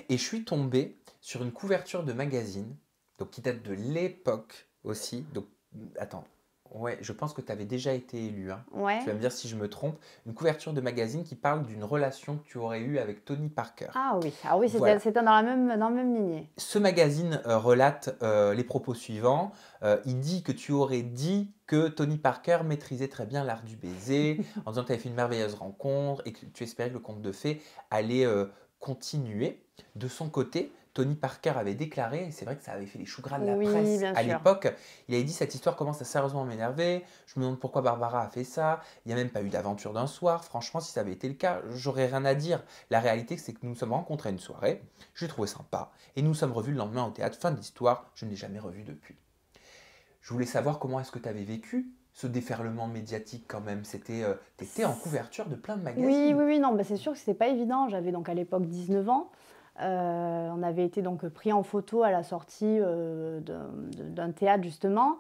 Et je suis tombé sur une couverture de magazine, donc qui date de l'époque aussi. Donc, attends, ouais, je pense que tu avais déjà été élu, hein. Tu Ouais. vas me dire si je me trompe. Une couverture de magazine qui parle d'une relation que tu aurais eue avec Tony Parker. Ah oui, Voilà. c'était dans la même lignée. Ce magazine relate les propos suivants. Il dit que tu aurais dit que Tony Parker maîtrisait très bien l'art du baiser, en disant que tu avais fait une merveilleuse rencontre et que tu espérais que le conte de fées allait continuer. De son côté, Tony Parker avait déclaré, et c'est vrai que ça avait fait les choux gras de la Oui, presse bien à sûr. l'époque, il avait dit cette histoire commence à sérieusement m'énerver, je me demande pourquoi Barbara a fait ça, il n'y a même pas eu d'aventure d'un soir, franchement si ça avait été le cas, j'aurais rien à dire. La réalité c'est que nous nous sommes rencontrés à une soirée, je l'ai trouvé sympa, et nous nous sommes revus le lendemain au théâtre, fin de l'histoire, je ne l'ai jamais revu depuis. Je voulais savoir comment est-ce que tu avais vécu ce déferlement médiatique quand même, t'étais en couverture de plein de Oui, magazines. oui, oui, non, bah, c'est sûr que c'était pas évident. J'avais donc à l'époque 19 ans. On avait été donc pris en photo à la sortie d'un théâtre justement.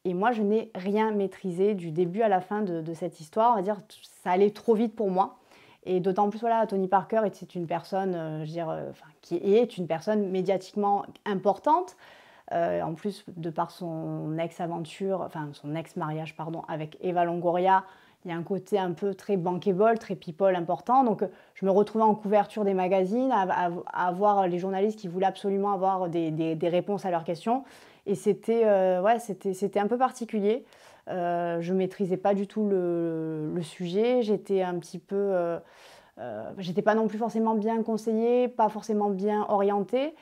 Et moi, je n'ai rien maîtrisé du début à la fin de cette histoire. On va dire, ça allait trop vite pour moi. Et d'autant plus, voilà, Tony Parker était une personne, je veux dire, enfin, qui est une personne médiatiquement importante. En plus, de par son ex-aventure, enfin son ex-mariage, pardon, avec Eva Longoria, il y a un côté un peu très bankable, très people important. Donc, je me retrouvais en couverture des magazines, à voir les journalistes qui voulaient absolument avoir des réponses à leurs questions. Et c'était ouais, c'était un peu particulier. Je ne maîtrisais pas du tout le sujet. J'étais un petit peu... j'étais pas non plus forcément bien conseillée, pas forcément bien orientée.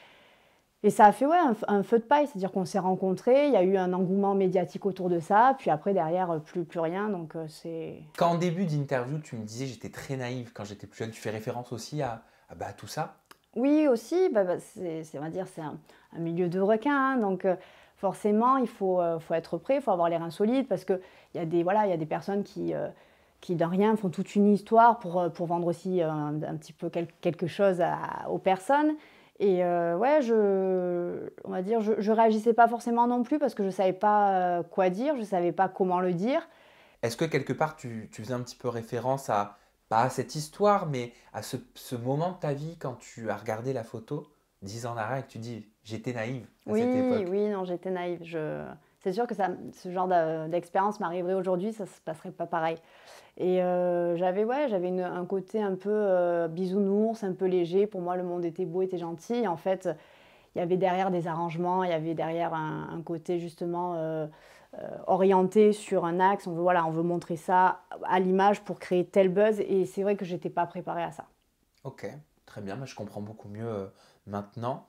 Et ça a fait ouais, un feu de paille, c'est-à-dire qu'on s'est rencontrés, il y a eu un engouement médiatique autour de ça, puis après derrière, plus rien, donc c'est... Quand en début d'interview, tu me disais j'étais très naïve quand j'étais plus jeune, tu fais référence aussi à tout ça. Oui aussi, on va dire, c'est un milieu de requins, hein, donc forcément faut être prêt, il faut avoir les reins solides, parce qu'il y a voilà, il y a des personnes qui de rien font toute une histoire pour vendre aussi un petit peu quelque chose aux personnes. Et ouais, on va dire, je réagissais pas forcément non plus parce que je savais pas quoi dire, je savais pas comment le dire. Est-ce que quelque part tu faisais un petit peu référence à, pas à cette histoire, mais à ce moment de ta vie quand tu as regardé la photo, 10 ans en arrière, et que tu dis j'étais naïve à cette Oui, époque. oui, non, j'étais naïve. C'est sûr que ce genre d'expérience m'arriverait aujourd'hui, ça se passerait pas pareil. Et j'avais ouais, un côté un peu bisounours, un peu léger. Pour moi, le monde était beau, était gentil. Et en fait, il y avait derrière des arrangements, il y avait derrière un côté justement orienté sur un axe. Voilà, on veut montrer ça à l'image pour créer tel buzz. Et c'est vrai que j'étais pas préparée à ça. Ok, très bien, mais je comprends beaucoup mieux maintenant.